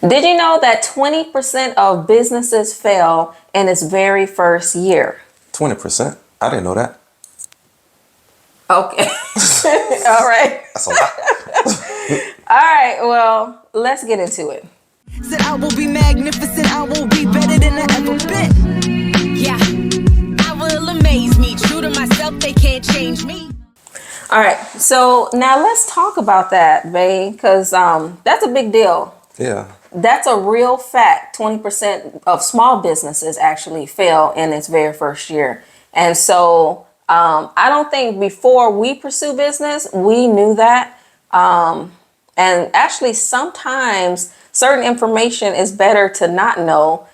Did you know that 20% of businesses fail in its very first year? 20%? I didn't know that. Okay. All right. That's a lot. All right. Well, let's get into it. Said I will be magnificent, I will be better than I ever been. Yeah, I will amaze me. True to myself, they can't change me. All right. So now let's talk about that, babe, because that's a big deal. Yeah. That's a real fact. 20% of small businesses actually fail in its very first year. And so I don't think before we pursue business, we knew that. And actually, sometimes certain information is better to not know,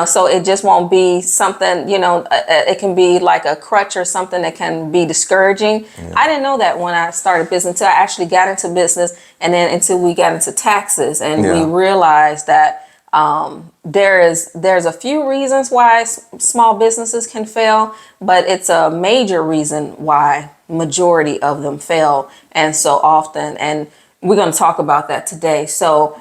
so it just won't be something, it can be like a crutch or something that can be discouraging. Yeah. I didn't know that when I started business until I actually got into business, and then until we got into taxes, and we realized that there's a few reasons why small businesses can fail, but it's a major reason why majority of them fail, and so often. And we're going to talk about that today. So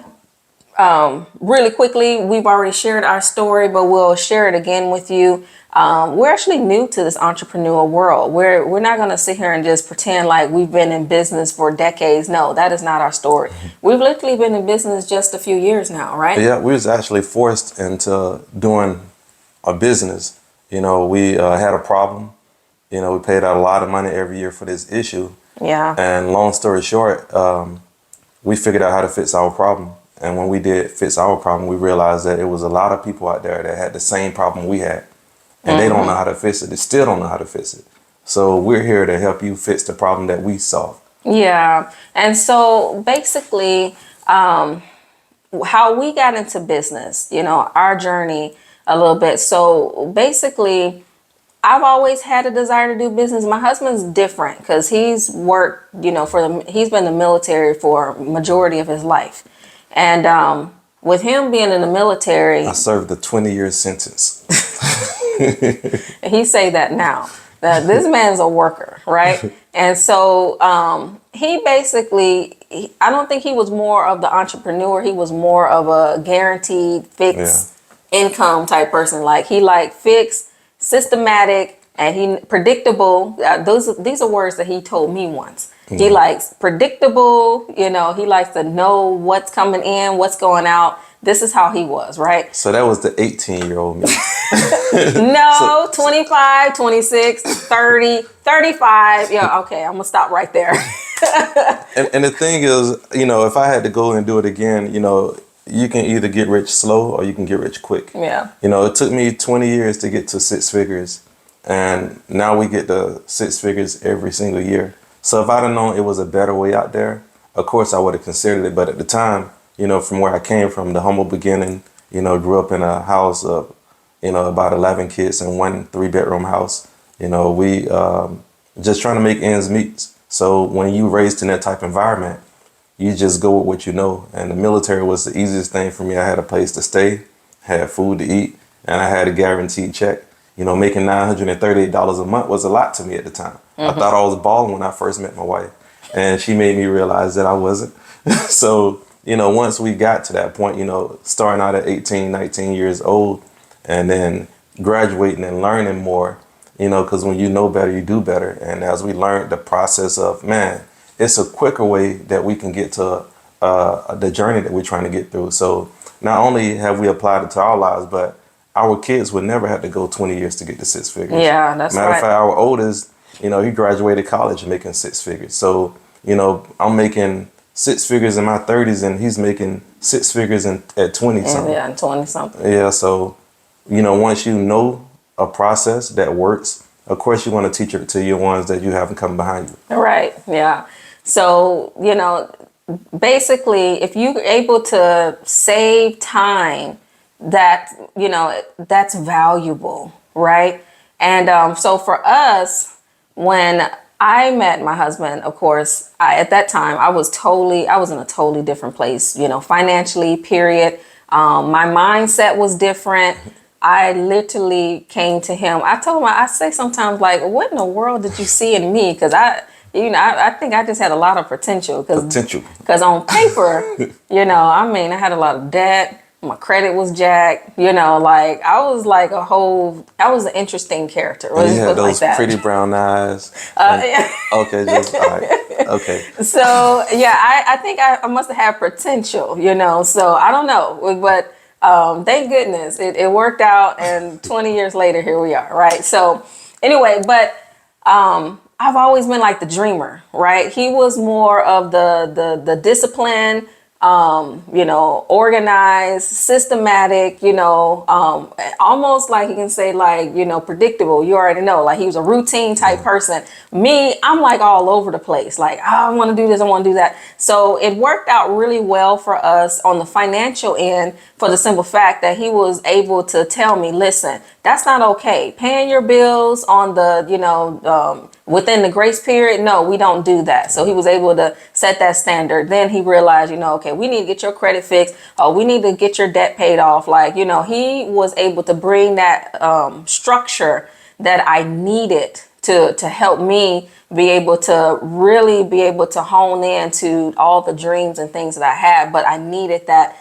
really quickly, we've already shared our story, but we'll share it again with you. We're actually new to this entrepreneurial world. We're not going to sit here and just pretend like we've been in business for decades. No, that is not our story. We've literally been in business just a few years now, right? Yeah, we was actually forced into doing a business. We had a problem. We paid out a lot of money every year for this issue. Yeah. And long story short, we figured out how to fix our problem. And when we did fix our problem, we realized that it was a lot of people out there that had the same problem we had. And they don't know how to fix it. They still don't know how to fix it. So we're here to help you fix the problem that we solved. Yeah. And so basically, how we got into business, our journey a little bit. So basically, I've always had a desire to do business. My husband's different because he's worked, he's been in the military for majority of his life. And with him being in the military, I served a 20-year sentence. He say that now. That this man's a worker, right? And so he basically, I don't think he was more of the entrepreneur. He was more of a guaranteed fixed income type person. Like he fixed, systematic, and he predictable. These are words that he told me once. He likes predictable, he likes to know what's coming in, what's going out. This is how he was, right? So that was the 18-year-old me. No, 25, 26, 30, 35. Yeah, okay, I'm going to stop right there. and the thing is, if I had to go and do it again, you can either get rich slow or you can get rich quick. Yeah. It took me 20 years to get to six figures. And now we get to six figures every single year. So if I'd have known it was a better way out there, of course I would have considered it. But at the time, from where I came from, the humble beginning, grew up in a house of, about 11 kids in one 3-bedroom house. We just trying to make ends meet. So when you raised in that type of environment, you just go with what you know. And the military was the easiest thing for me. I had a place to stay, had food to eat, and I had a guaranteed check. Making $938 a month was a lot to me at the time. I thought I was balling when I first met my wife, and she made me realize that I wasn't. So, once we got to that point, starting out at 18, 19 years old, and then graduating and learning more, because when you know better, you do better. And as we learned the process of, it's a quicker way that we can get to the journey that we're trying to get through. So not only have we applied it to our lives, but our kids would never have to go 20 years to get to six figures. Yeah, that's right. Matter of fact, our oldest, he graduated college making six figures. So, I'm making six figures in my 30s and he's making six figures at 20 something. Yeah, 20 something. Yeah, so, once you know a process that works, of course you want to teach it to your ones that you haven't come behind you. Right, yeah. So, basically, if you're able to save time, that's valuable, right? And so for us, when I met my husband, of course, at that time, I was in a totally different place, financially, period. My mindset was different. I literally came to him. I told him, I say sometimes like, what in the world did you see in me? Because I think I just had a lot of potential Potential. because on paper, I mean, I had a lot of debt. My credit was jacked. Like I was an interesting character. And you Let's put had it like those that. pretty brown eyes. Yeah. Okay, just all right. Okay. So yeah, I think I must have had potential, So I don't know, but thank goodness it worked out, and 20 years later, here we are, right? So anyway, but I've always been like the dreamer, right? He was more of the discipline, organized, systematic, almost like you can say like, predictable. You already know, like he was a routine type person. Me, I'm like all over the place. Like, I want to do this, I want to do that. So it worked out really well for us on the financial end for the simple fact that he was able to tell me, listen, that's not okay. Paying your bills on the, within the grace period, no, we don't do that. So he was able to set that standard. Then he realized, okay, we need to get your credit fixed. Oh, we need to get your debt paid off. Like, he was able to bring that structure that I needed to help me be able to really be able to hone in to all the dreams and things that I had. But I needed that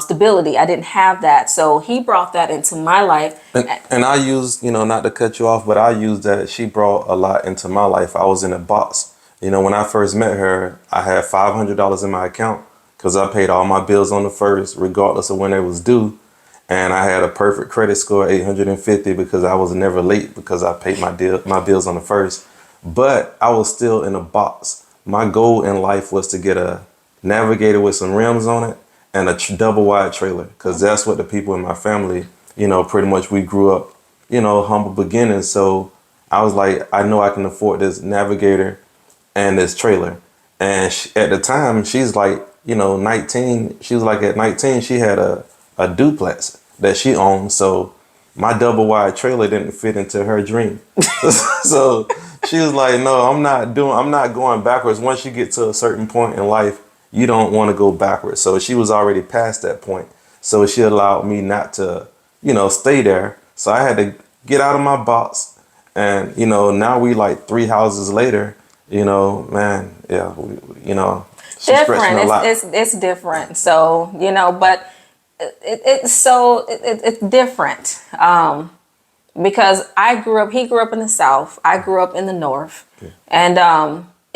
stability. I didn't have that. So he brought that into my life. And I used, not to cut you off, but I used that. She brought a lot into my life. I was in a box. When I first met her, I had $500 in my account because I paid all my bills on the first, regardless of when they was due. And I had a perfect credit score, 850, because I was never late because I paid my bills on the first. But I was still in a box. My goal in life was to get a Navigator with some rims on it and a double wide trailer, because that's what the people in my family, pretty much we grew up, humble beginnings. So I was like, I know I can afford this Navigator and this trailer. And at the time, she's like, 19. She was like, at 19, she had a duplex that she owned. So my double wide trailer didn't fit into her dream. So she was like, no, I'm not going backwards. Once you get to a certain point in life, you don't want to go backwards. So she was already past that point. So she allowed me not to, stay there. So I had to get out of my box. And, now we like 3 houses later, man, yeah, she's stretching a lot. It's different. So, but it's different. Because he grew up in the South, I grew up in the North. Yeah. And,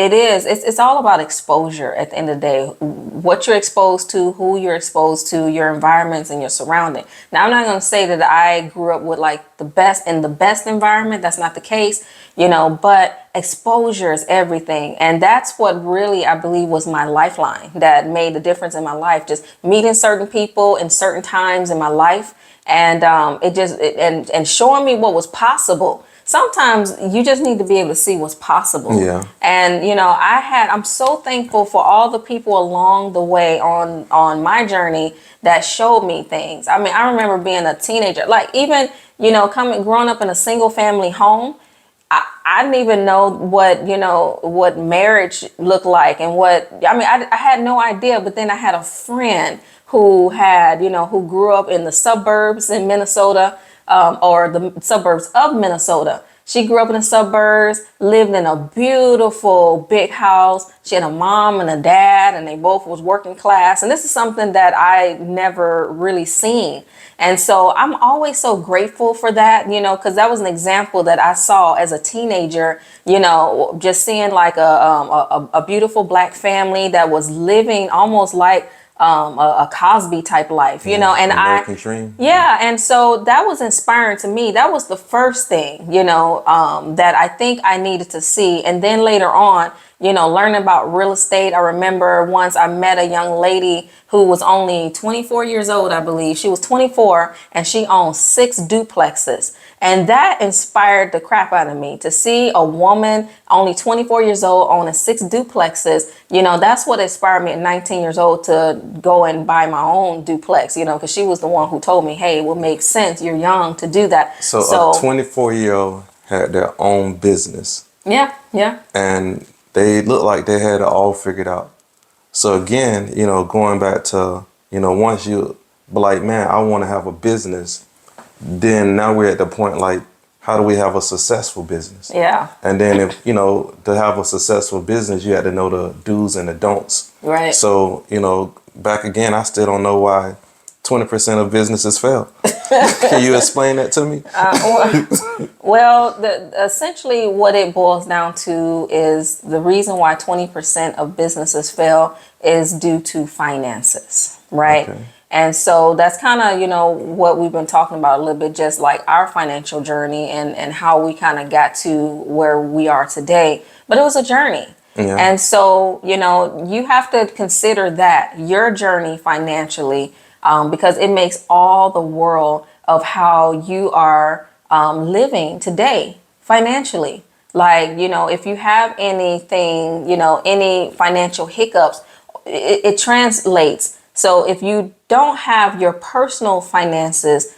it's all about exposure at the end of the day. What you're exposed to, who you're exposed to, your environments and your surrounding. Now, I'm not going to say that I grew up with like the best environment. That's not the case, but exposure is everything. And that's what really, I believe, was my lifeline that made the difference in my life. Just meeting certain people in certain times in my life. And and showing me what was possible. Sometimes you just need to be able to see what's possible. Yeah. And, I'm so thankful for all the people along the way on my journey that showed me things. I mean, I remember being a teenager, like even, growing up in a single family home. I didn't even know what marriage looked like and I had no idea. But then I had a friend who who grew up in the suburbs in Minnesota. Or the suburbs of Minnesota. She grew up in the suburbs, lived in a beautiful big house. She had a mom and a dad, and they both was working class. And this is something that I never really seen. And so I'm always so grateful for that, because that was an example that I saw as a teenager, just seeing like a beautiful Black family that was living almost like a Cosby type life, and American dream. Yeah. And so that was inspiring to me. That was the first thing, that I think I needed to see. And then later on, learning about real estate. I remember once I met a young lady who was only 24 years old, I believe. She was 24 and she owned 6 duplexes. And that inspired the crap out of me to see a woman only 24 years old owning 6 duplexes. That's what inspired me at 19 years old to go and buy my own duplex, because she was the one who told me, hey, it will make sense. You're young to do that. So a 24-year-old had their own business. Yeah, yeah. And they looked like they had it all figured out. So again, going back to, once you be like, man, I want to have a business, then now we're at the point like, how do we have a successful business? Yeah. And then if, to have a successful business, you had to know the do's and the don'ts. Right. So, back again, I still don't know why 20% of businesses fail. Can you explain that to me? Well, essentially what it boils down to is the reason why 20% of businesses fail is due to finances, right? Okay. And so that's kind of, what we've been talking about a little bit, just like our financial journey and how we kind of got to where we are today. But it was a journey. Yeah. And so, you have to consider that your journey financially, because it makes all the world of how you are living today financially. Like, if you have anything, any financial hiccups, it translates. So if you don't have your personal finances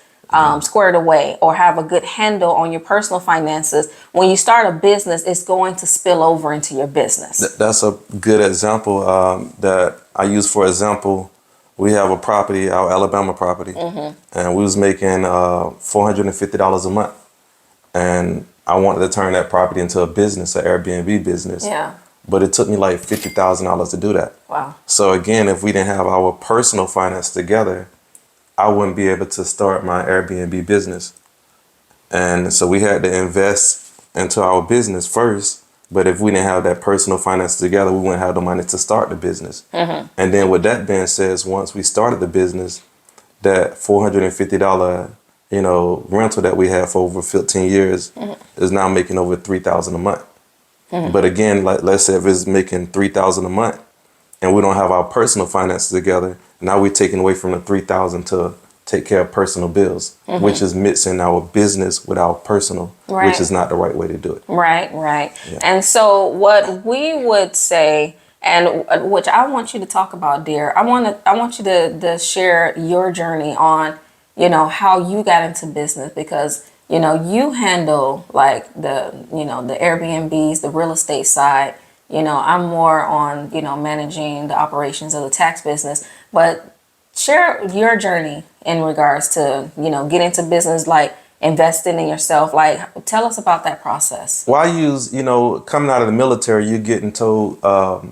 squared away or have a good handle on your personal finances, when you start a business, it's going to spill over into your business. That's a good example that I use. For example, we have a property, our Alabama property, and we was making $450 a month. And I wanted to turn that property into a business, an Airbnb business. Yeah. But it took me like $50,000 to do that. Wow. So again, if we didn't have our personal finance together, I wouldn't be able to start my Airbnb business. And so we had to invest into our business first. But if we didn't have that personal finance together, we wouldn't have the money to start the business. And then with that being said, once we started the business, that $450, rental that we had for over 15 years is now making over $3,000 a month. But again, let's say if it's making $3,000 a month and we don't have our personal finances together, now we're taking away from the $3,000 to take care of personal bills, which is mixing our business with our personal, which is not the right way to do it. Right. Yeah. And so what we would say, and which I want you to talk about, dear, I want you to share your journey on, how you got into business, because you handle like the Airbnbs, the real estate side. I'm more on, managing the operations of the tax business. But share your journey in regards to, get into business, like investing in yourself. Like, tell us about that process. Well, I use, coming out of the military, you're getting told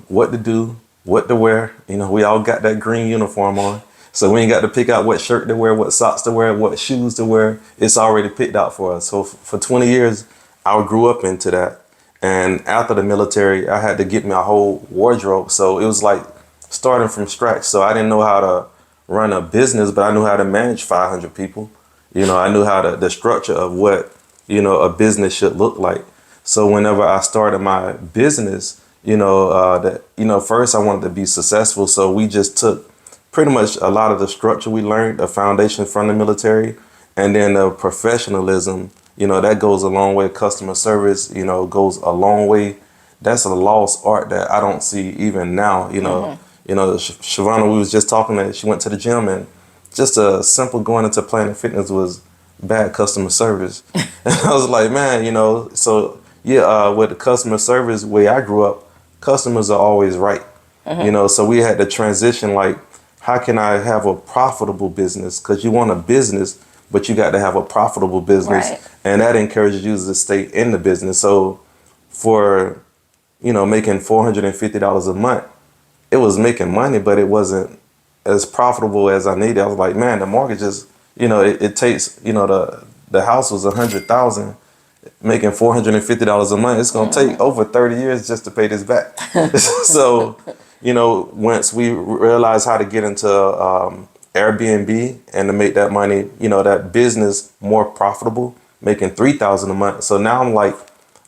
what to do, what to wear. We all got that green uniform on. So we ain't got to pick out what shirt to wear, what socks to wear, what shoes to wear. It's already picked out for us. So for 20 years, I grew up into that. And after the military, I had to get my whole wardrobe. So it was like starting from scratch. So I didn't know how to run a business, but I knew how to manage 500 people. I knew how the structure of what, a business should look like. So whenever I started my business, first I wanted to be successful. So we just took pretty much a lot of the structure we learned, the foundation from the military, and then the professionalism, that goes a long way. Customer service, goes a long way. That's a lost art that I don't see even now. Shavana, we was just talking that she went to the gym, and just a simple going into Planet Fitness was bad customer service. And I was like, man, with the customer service way I grew up, customers are always right. So we had to transition, like, how can I have a profitable business? Because you want a business, but you got to have a profitable business. Right. And that encourages you to stay in the business. So for, making $450 a month, it was making money, but it wasn't as profitable as I needed. I was like, man, the mortgages, it takes, the house was $100,000, making $450 a month. It's going to take over 30 years just to pay this back. So, once we realized how to get into Airbnb and to make that money, that business more profitable, making $3,000 a month. So now I'm like,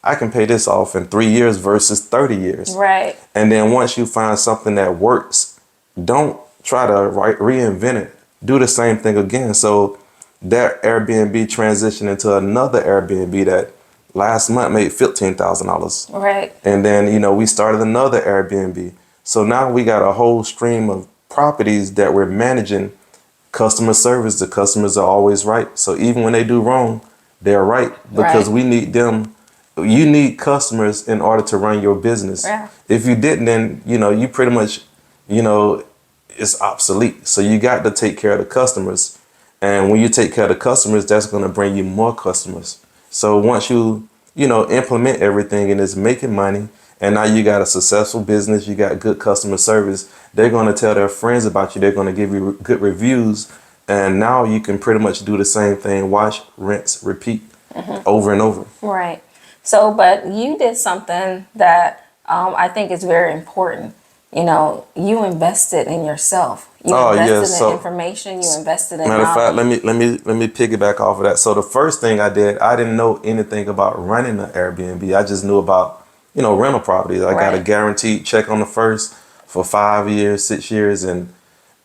I can pay this off in 3 years versus 30 years. Right. And then once you find something that works, don't try to reinvent it. Do the same thing again. So that Airbnb transitioned into another Airbnb that last month made $15,000. Right. And then, we started another Airbnb. So now we got a whole stream of properties that we're managing. Customer service, the customers are always right. So even when they do wrong, they're right, because we need them. You need customers in order to run your business. Yeah. If you didn't, then, you pretty much, it's obsolete. So you got to take care of the customers. And when you take care of the customers, that's going to bring you more customers. So once you know, implement everything and it's making money, and now you got a successful business, you got good customer service, they're going to tell their friends about you. They're going to give you good reviews. And now you can pretty much do the same thing, wash, rinse, repeat over and over. Right. So, but you did something that I think is very important. You know, you invested in yourself. You Oh, invested yes. in So, information. You invested in matter of fact, knowledge. let me piggyback off of that. So the first thing I did, I didn't know anything about running an Airbnb. I just knew about, you know, rental properties. I got a Right. guaranteed check on the first for 5 years, 6 years, and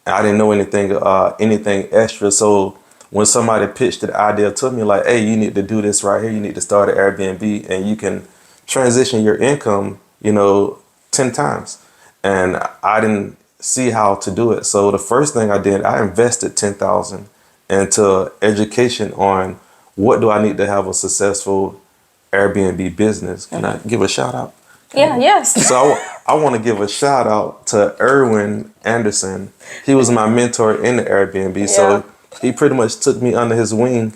I didn't know anything extra. So when somebody pitched the idea to me, like, hey, you need to do this right here. You need to start an Airbnb, and you can transition your income, you know, 10 times. And I didn't see how to do it. So the first thing I did, I invested 10,000 into education on what do I need to have a successful Airbnb business. Can I give a shout out? Yeah. Yes. So I want to give a shout out to Erwin Anderson. He was my mentor in the Airbnb. Yeah. So he pretty much took me under his wing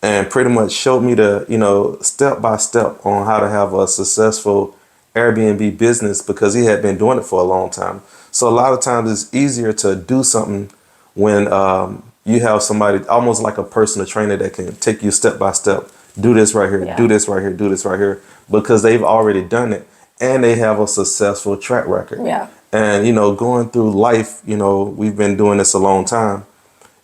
and pretty much showed me the, you know, step by step on how to have a successful Airbnb business, because he had been doing it for a long time. So a lot of times it's easier to do something when you have somebody almost like a personal trainer that can take you step by step. Do this right here, Yeah. do this right here, do this right here, because they've already done it and they have a successful track record. Yeah. And, you know, going through life, you know, we've been doing this a long time.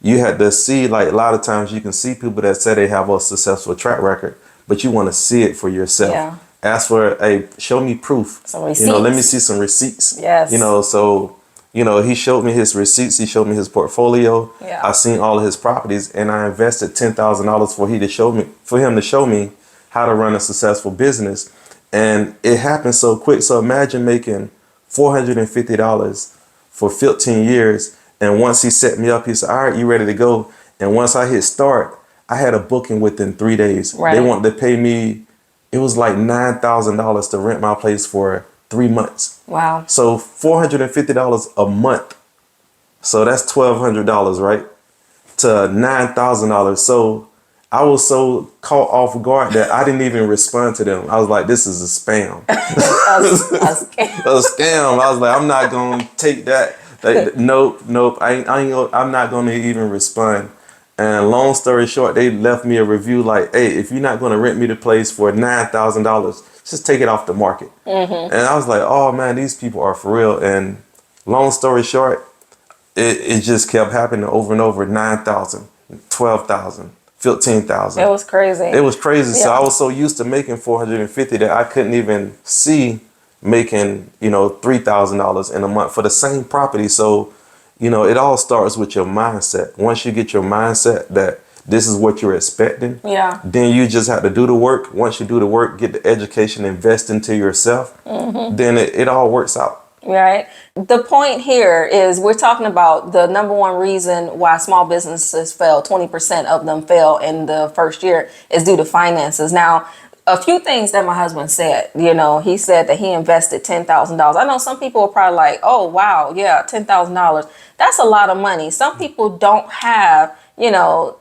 You had to see, like, a lot of times you can see people that say they have a successful track record, but you want to see it for yourself. Yeah. Ask for, hey, show me proof. Some You know, let me receipts. see some receipts. Yes. You know, so, you know, he showed me his receipts. He showed me his portfolio. Yeah. I seen all of his properties, and I invested $10,000 for him to show me how to run a successful business. And it happened so quick. So imagine making $450 for 15 years. And once he set me up, he said, all right, you ready to go? And once I hit start, I had a booking within 3 days. Right. They wanted to pay me, it was like $9,000 to rent my place for 3 months. Wow. So $450 a month. So that's $1,200, right? To $9,000. So I was so caught off guard that I didn't even respond to them. I was like, this is a spam. A scam. I was like, I'm not gonna take that. Like, nope. I'm not gonna even respond. And long story short, they left me a review like, hey, if you're not gonna rent me the place for $9,000, just take it off the market. And I was like, oh man, these people are for real. And long story short, it just kept happening over and over. 9,000, 12,000, 15,000. It was crazy. It was crazy. So Yeah. I was so used to making 450 that I couldn't even see making, you know, $3,000 in a month for the same property. So, you know, it all starts with your mindset. Once you get your mindset that this is what you're expecting, Yeah. then you just have to do the work. Once you do the work, get the education, invest into yourself, then it all works out. Right. The point here is we're talking about the number one reason why small businesses fail, 20% of them fail in the first year, is due to finances. Now, a few things that my husband said, you know, he said that he invested $10,000. I know some people are probably like, oh, wow, yeah, $10,000. That's a lot of money. Some people don't have, you know,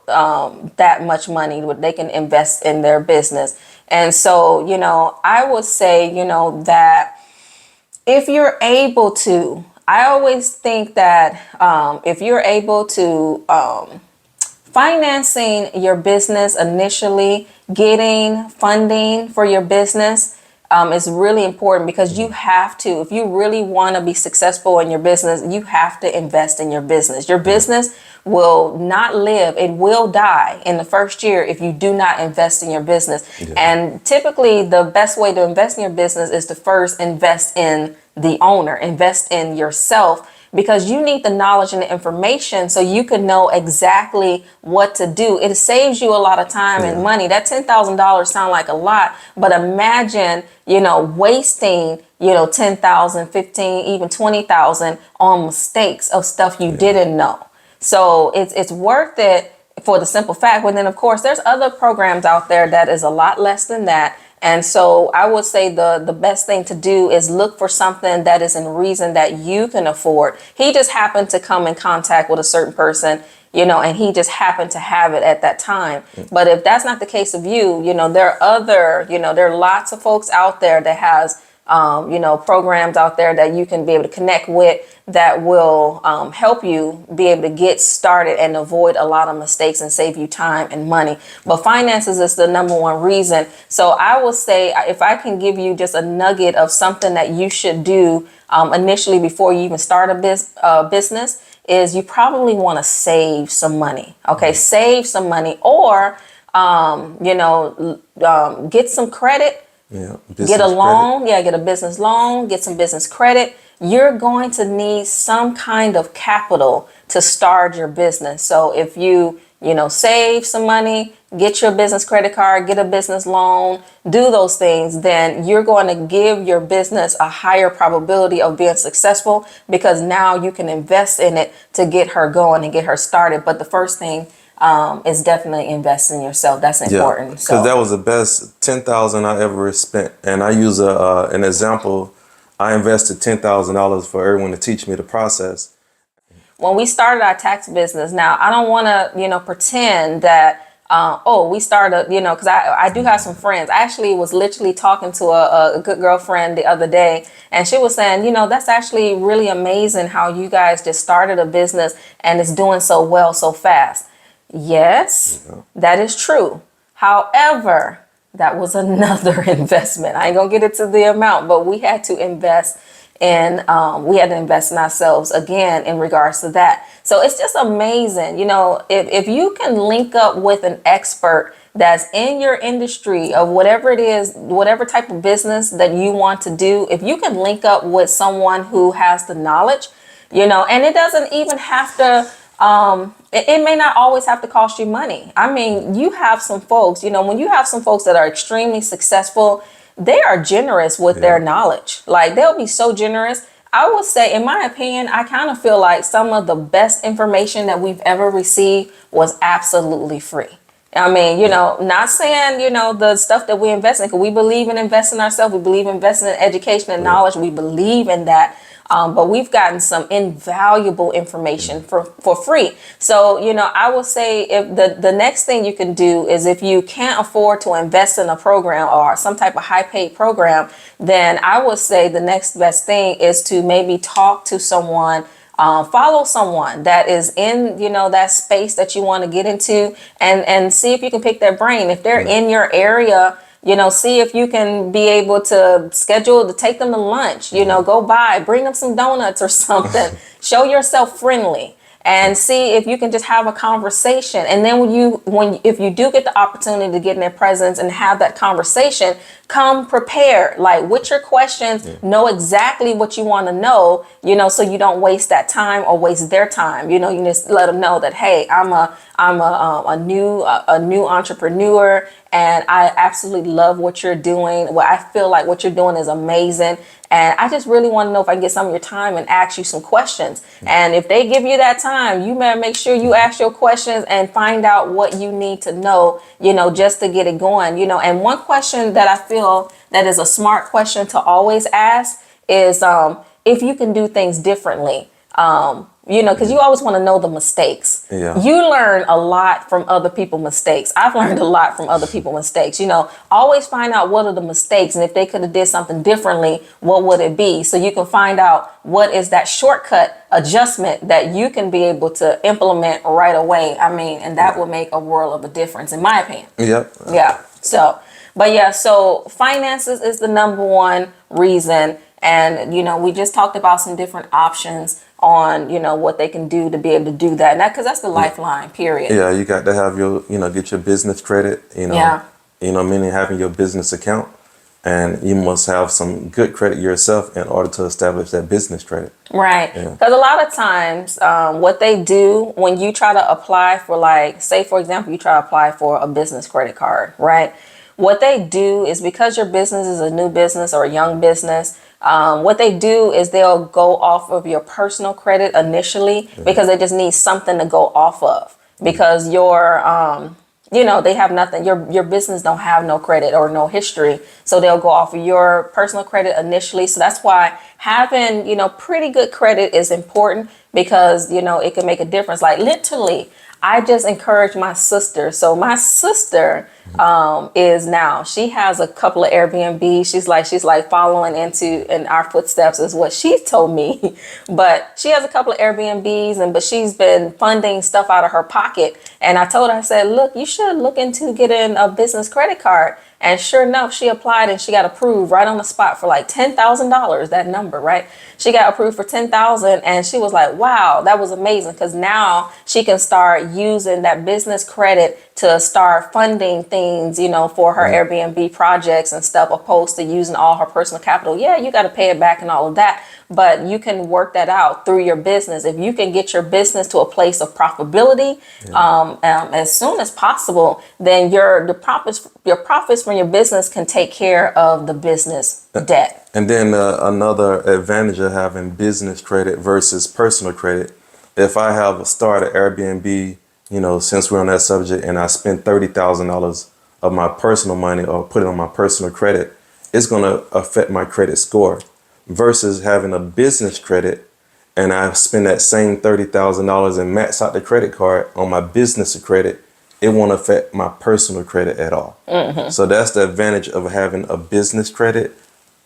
that much money where they can invest in their business. And so, you know, I would say, you know, that if you're able to, I always think that if you're able to financing your business initially, getting funding for your business is really important, because you have to, if you really want to be successful in your business, you have to invest in your business. Your business will not live, it will die in the first year if you do not invest in your business. Yeah. And typically the best way to invest in your business is to first invest in the owner, invest in yourself, because you need the knowledge and the information so you can know exactly what to do. It saves you a lot of time and money. That $10,000 sound like a lot, but imagine, you know, wasting, you know, 10,000, 15, even 20,000 on mistakes of stuff you didn't know. So it's worth it for the simple fact. But then, of course, there's other programs out there that is a lot less than that. And so I would say the best thing to do is look for something that is in reason that you can afford. He just happened to come in contact with a certain person. and he just happened to have it at that time. But if that's not the case of you, there are lots of folks out there that has, programs out there that you can be able to connect with that will help you be able to get started and avoid a lot of mistakes and save you time and money. But finances is the number one reason. So I will say, if I can give you just a nugget of something that you should do initially before you even start a business, is you probably want to save some money. Okay, save some money, or get some credit. Yeah, Get a loan. Yeah, get a business loan, get some business credit. You're going to need some kind of capital to start your business. So if you save some money, get your business credit card, get a business loan, do those things, then you're going to give your business a higher probability of being successful, because now you can invest in it to get her going and get her started. But the first thing is definitely invest in yourself. That's important. Because that was the best $10,000 I ever spent. And I use an example. I invested $10,000 for everyone to teach me the process. When we started our tax business, now I don't want to, pretend that, we started, because I do have some friends. I actually was literally talking to a good girlfriend the other day, and she was saying, that's actually really amazing how you guys just started a business and it's doing so well so fast. Yes, that is true. However, that was another investment. I ain't gonna get into the amount, but we had to invest in ourselves again in regards to that. So it's just amazing, if you can link up with an expert that's in your industry of whatever it is, whatever type of business that you want to do, if you can link up with someone who has the knowledge, and it doesn't even have to. It may not always have to cost you money. I mean, you have some folks, when you have some folks that are extremely successful, they are generous with their knowledge. Like, they'll be so generous. I would say, in my opinion, I kind of feel like some of the best information that we've ever received was absolutely free. I mean, not saying, the stuff that we invest in, because we believe in investing in ourselves. We believe in investing in education and knowledge. We believe in that. But we've gotten some invaluable information for free. So, I will say, if the next thing you can do is, if you can't afford to invest in a program or some type of high paid program, then I would say the next best thing is to maybe talk to someone, follow someone that is in, that space that you want to get into, and see if you can pick their brain. If they're in your area, see if you can be able to schedule to take them to lunch, go by, bring them some donuts or something. Show yourself friendly and see if you can just have a conversation. And then if you do get the opportunity to get in their presence and have that conversation, come prepared, like with your questions, know exactly what you want to know, so you don't waste that time or waste their time. You just let them know that, hey, I'm a new entrepreneur, and I absolutely love what you're doing. Well, I feel like what you're doing is amazing. And I just really want to know if I can get some of your time and ask you some questions. And if they give you that time, you better make sure you ask your questions and find out what you need to know, just to get it going, And one question that I feel that is a smart question to always ask is if you can do things differently. Because you always want to know the mistakes. Yeah. You learn a lot from other people's mistakes. I've learned a lot from other people's mistakes. Always find out what are the mistakes, and if they could have did something differently, what would it be? So you can find out what is that shortcut adjustment that you can be able to implement right away. I mean, and that will make a world of a difference, in my opinion. Yep. Yeah. So finances is the number one reason. And, we just talked about some different options on, what they can do to be able to do that. And because that's the lifeline, period. Yeah, you got to have your, get your business credit, meaning having your business account. And you must have some good credit yourself in order to establish that business credit. Right. Because a lot of times what they do when you try to apply for, like, say, for example, you try to apply for a business credit card, right? What they do is, because your business is a new business or a young business, what they do is they'll go off of your personal credit initially, because they just need something to go off of, because your they have nothing. Your business don't have no credit or no history. So they'll go off of your personal credit initially. So that's why having, pretty good credit is important, because, it can make a difference. Like, literally, I just encourage my sister. So my sister is now, she has a couple of Airbnb. She's like following in our footsteps is what she told me. But she has a couple of Airbnbs but she's been funding stuff out of her pocket. And I told her, I said, look, you should look into getting a business credit card. And sure enough, she applied and she got approved right on the spot for like $10,000, that number, right? She got approved for $10,000 and she was like, wow, that was amazing. Because now she can start using that business credit to start funding things, for her Airbnb projects and stuff, opposed to using all her personal capital. Yeah, you got to pay it back and all of that. But you can work that out through your business. If you can get your business to a place of profitability as soon as possible, then your profits from your business can take care of the business debt. And then another advantage of having business credit versus personal credit, if I have started Airbnb, since we're on that subject, and I spend $30,000 of my personal money or put it on my personal credit, it's going to affect my credit score. Versus having a business credit and I spend that same $30,000 and max out the credit card on my business credit, it won't affect my personal credit at all. So that's the advantage of having a business credit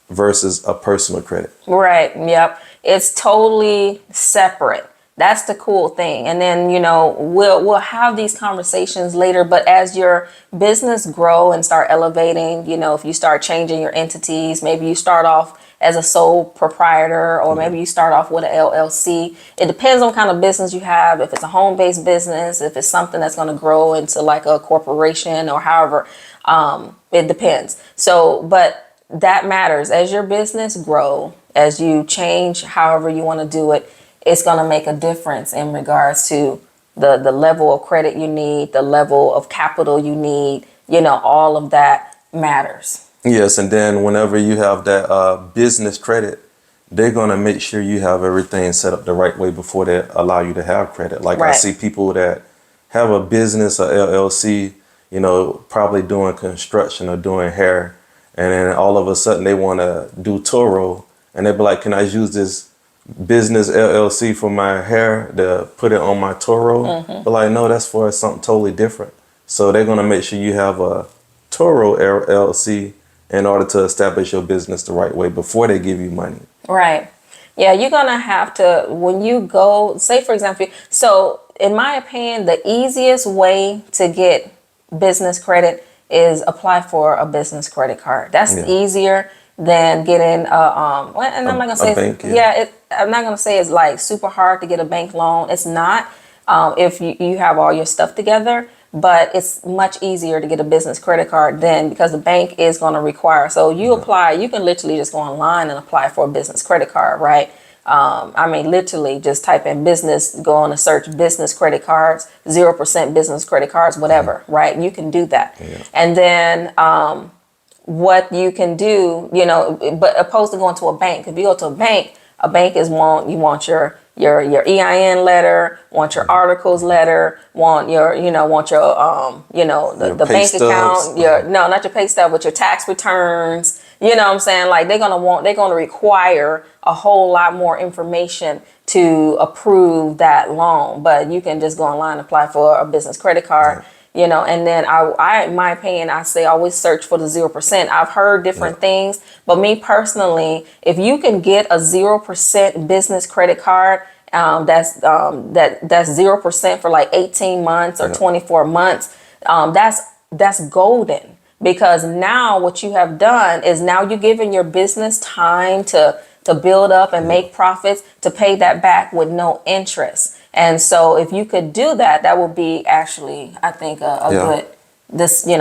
versus a personal credit. Right. Yep. It's totally separate. That's the cool thing. And then, we'll have these conversations later. But as your business grow and start elevating, if you start changing your entities, maybe you start off as a sole proprietor, or maybe you start off with an LLC. It depends on kind of business you have. If it's a home-based business, if it's something that's going to grow into like a corporation or however, it depends. So, but that matters. As your business grow, as you change however you want to do it, it's going to make a difference in regards to the level of credit you need, the level of capital you need, all of that matters. Yes, and then whenever you have that business credit, they're going to make sure you have everything set up the right way before they allow you to have credit. Like I see people that have a business, a LLC, probably doing construction or doing hair, and then all of a sudden they want to do Turo, and they be like, can I use this business LLC for my hair to put it on my Turo? But like, no, that's for something totally different. So they're going to make sure you have a Turo LLC in order to establish your business the right way before they give you money. Right. Yeah, you're going to have to, when you go, say, for example, so in my opinion, the easiest way to get business credit is apply for a business credit card. That's easier than getting and I'm not gonna say I'm not gonna say it's like super hard to get a bank loan. It's not if you have all your stuff together, but it's much easier to get a business credit card then, because the bank is going to require. So you apply, you can literally just go online and apply for a business credit card, right? Literally just type in business, go on a search business credit cards, 0% business credit cards, whatever, right? You can do that. And then what you can do, but opposed to going to a bank, if you go to a bank is you want your EIN letter, want your articles letter, want your the bank account, not your pay stub, but your tax returns. You know what I'm saying? Like they're gonna require a whole lot more information to approve that loan. But you can just go online and apply for a business credit card. And then I, in my opinion, I say always search for the 0%. I've heard different things, but me personally, if you can get a 0% business credit card, that's 0% for like 18 months or 24 months, that's golden, because now what you have done is now you're giving your business time to build up and make profits, to pay that back with no interest. And so if you could do that, that would be actually, I think, good that's the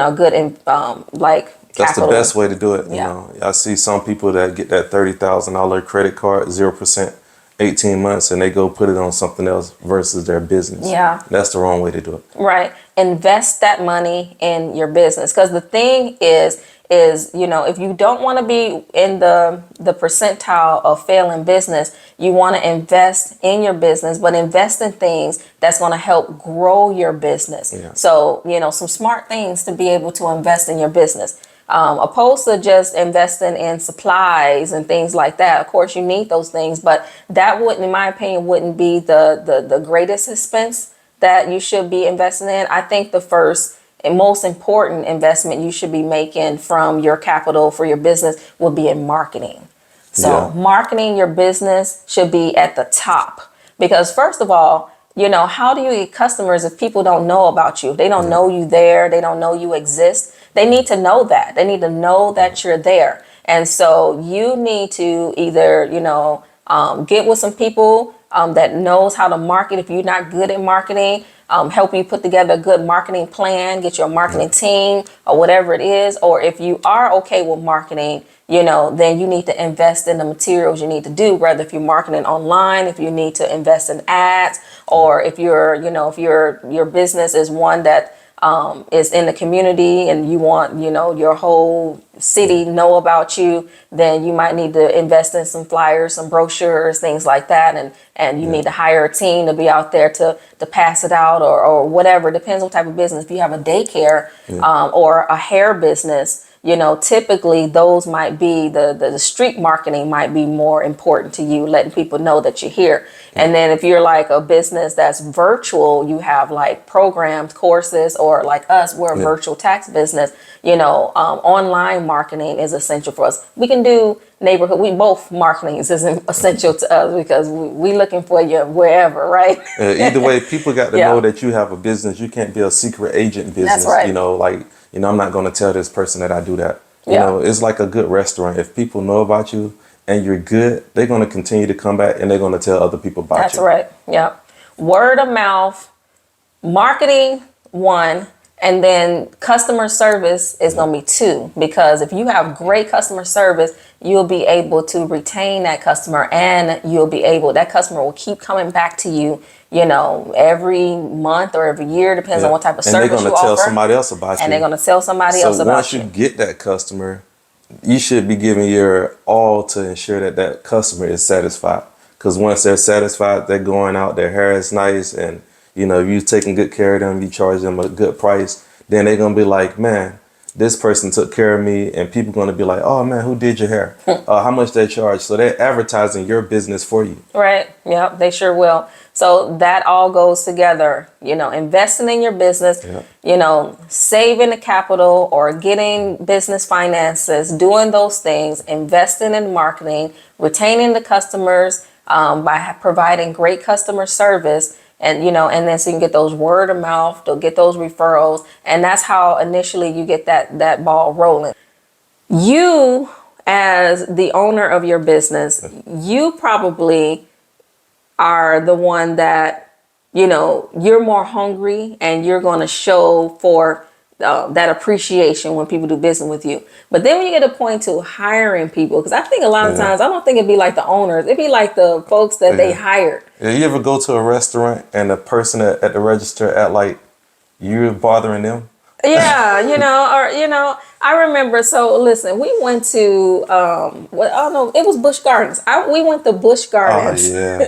best way to do it. I see some people that get that $30,000 credit card, 0%, 18 months, and they go put it on something else versus their business. That's the wrong way to do it. Right. Invest that money in your business, because the thing is if you don't want to be in the percentile of failing business, you want to invest in your business, but invest in things that's going to help grow your business. So, some smart things to be able to invest in your business, opposed to just investing in supplies and things like that. Of course, you need those things, but that wouldn't, in my opinion, wouldn't be the greatest expense that you should be investing in. I think the first and most important investment you should be making from your capital for your business will be in marketing. So marketing your business should be at the top, because first of all, how do you get customers if people don't know about you? They don't know you there. They don't know you exist. They need to know that. They need to know that you're there. And so you need to either, get with some people that knows how to market. If you're not good at marketing, help you put together a good marketing plan, get your marketing team or whatever it is. Or if you are okay with marketing, then you need to invest in the materials you need to do, whether if you're marketing online, if you need to invest in ads, or if if your business is one that is in the community and you want, your whole city know about you, then you might need to invest in some flyers, some brochures, things like that. And you need to hire a team to be out there to pass it out or whatever. Depends on what type of business. If you have a daycare or a hair business, typically those might be the street marketing might be more important to you, letting people know that you're here. And then if you're like a business that's virtual, you have like programs, courses, or like us, we're a virtual tax business, online marketing is essential for us. We can do neighborhood. We both marketing is essential to us because we looking for you wherever, right? Either way, people got to know that you have a business. You can't be a secret agent business. That's right. I'm not going to tell this person that I do that. It's like a good restaurant. If people know about you and you're good, they're going to continue to come back and they're going to tell other people about you. That's right. Yeah. Word of mouth, marketing, one, and then customer service is going to be two, because if you have great customer service, you'll be able to retain that customer, and that customer will keep coming back to you, every month or every year, depends on what type of service you offer. And they're going to tell somebody else about you. And they're going to tell somebody else about you. So once you get that customer, you should be giving your all to ensure that customer is satisfied. Because once they're satisfied, they're going out, their hair is nice, and you taking good care of them, you charge them a good price, then they're going to be like, man, this person took care of me, and people going to be like, oh man, who did your hair? How much they charge? So they're advertising your business for you. Right. Yep. They sure will. So that all goes together, investing in your business, saving the capital or getting business finances, doing those things, investing in marketing, retaining the customers by providing great customer service. And, and then so you can get those word of mouth, they'll get those referrals. And that's how initially you get that ball rolling. You, as the owner of your business, you probably are the one that, you're more hungry and you're going to show for that appreciation when people do business with you. But then when you get a point to hiring people, because I think a lot of times, I don't think it'd be like the owners. It'd be like the folks that they hired. Yeah, you ever go to a restaurant and the person at the register act like you're bothering them? Yeah, I remember. So listen, we went to I don't know, it was Busch Gardens. We went to Busch Gardens. Oh yeah.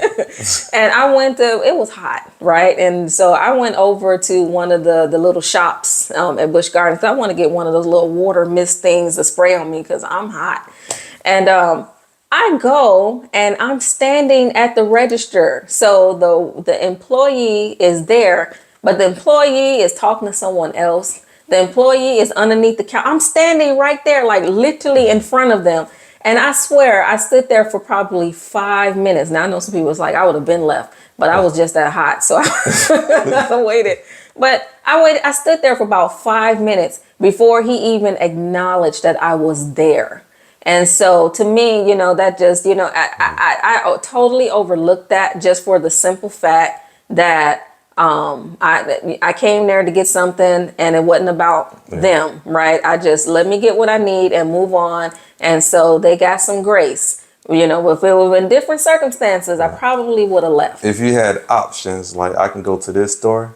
And it was hot, right? And so I went over to one of the little shops at Busch Gardens. I want to get one of those little water mist things to spray on me because I'm hot. And I go and I'm standing at the register. So the employee is there, but the employee is talking to someone else. The employee is underneath the counter. I'm standing right there, like literally in front of them. And I swear I stood there for probably 5 minutes. Now I know some people was like, I would have been left, but I was just that hot. So I waited. But I stood there for about 5 minutes before he even acknowledged that I was there. And so to me, that just, I totally overlooked that just for the simple fact that I came there to get something and it wasn't about them, right? I just let me get what I need and move on. And so they got some grace. If it was in different circumstances, I probably would have left. If you had options, like I can go to this store,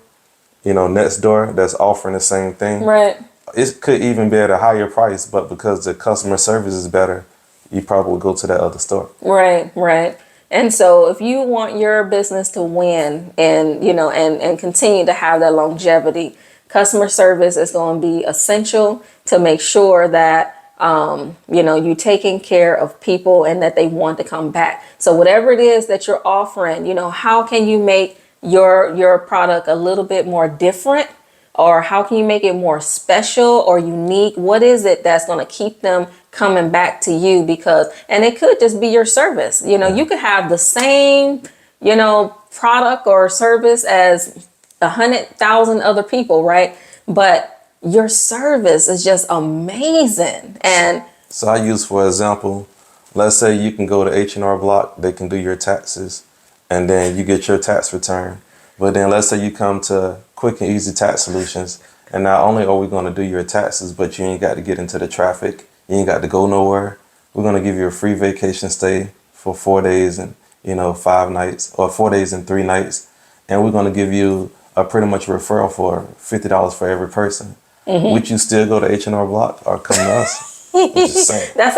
next door that's offering the same thing. Right. It could even be at a higher price, but because the customer service is better, you probably would go to that other store. Right, right. And so if you want your business to win and, and continue to have that longevity, customer service is going to be essential to make sure that, you're taking care of people and that they want to come back. So whatever it is that you're offering, how can you make your product a little bit more different? Or how can you make it more special or unique? What is it that's going to keep them coming back to you? Because, and it could just be your service. You know, you could have the same, you know, product or service as 100,000 other people, right? But your service is just amazing. And so I use, for example, let's say you can go to H&R Block, they can do your taxes, and then you get your tax return. But then let's say you come to Quick and Easy Tax Solutions, and not only are we going to do your taxes, but you ain't got to get into the traffic. You ain't got to go nowhere. We're going to give you a free vacation stay for 4 days and, 5 nights, or 4 days and 3 nights. And we're going to give you a pretty much referral for $50 for every person. Would you still go to H&R Block or come to us? I'm just saying. that's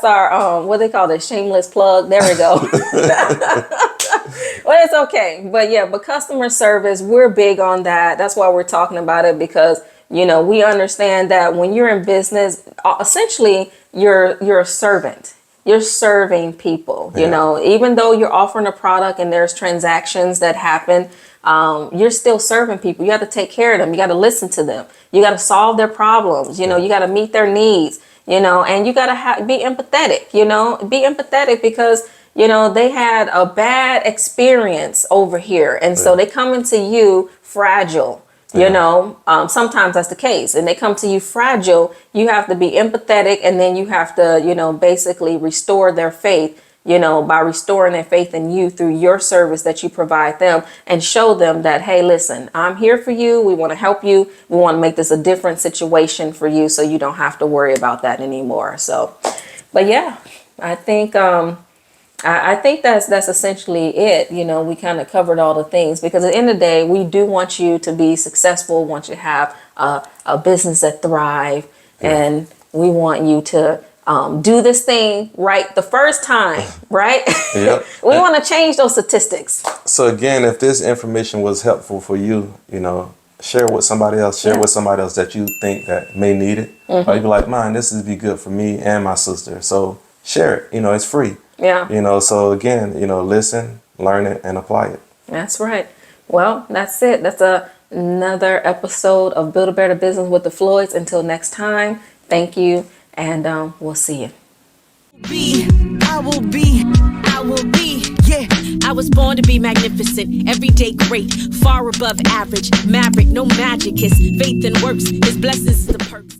our what they call it, shameless plug. There we go. Well, it's okay. But yeah, but customer service, we're big on that. That's why we're talking about it, because, we understand that when you're in business, essentially you're a servant. You're serving people, even though you're offering a product and there's transactions that happen, you're still serving people. You have to take care of them. You got to listen to them. You got to solve their problems. You got to meet their needs, and you got to be empathetic, be empathetic because, they had a bad experience over here. And so they come into you fragile. Sometimes that's the case, and they come to you fragile. You have to be empathetic, and then you have to, basically restore their faith, by restoring their faith in you through your service that you provide them, and show them that, hey, listen, I'm here for you. We want to help you. We want to make this a different situation for you, so you don't have to worry about that anymore. So, but yeah, I think that's essentially it. We kind of covered all the things, because at the end of the day, we do want you to be successful, want you to have a business that thrive, and we want you to do this thing right the first time, right? Yep. We want to change those statistics. So again, if this information was helpful for you, share it with somebody else. Share it with somebody else that you think that may need it. Or you be like, man, this would be good for me and my sister. So share it. It's free. Yeah. So again, listen, learn it, and apply it. That's right. Well, that's it. That's another episode of Build a Better Business with the Floyds. Until next time, thank you, and we'll see you. I will be, yeah. I was born to be magnificent, everyday great, far above average, maverick, no magic, his faith and works, his blessings, the perks.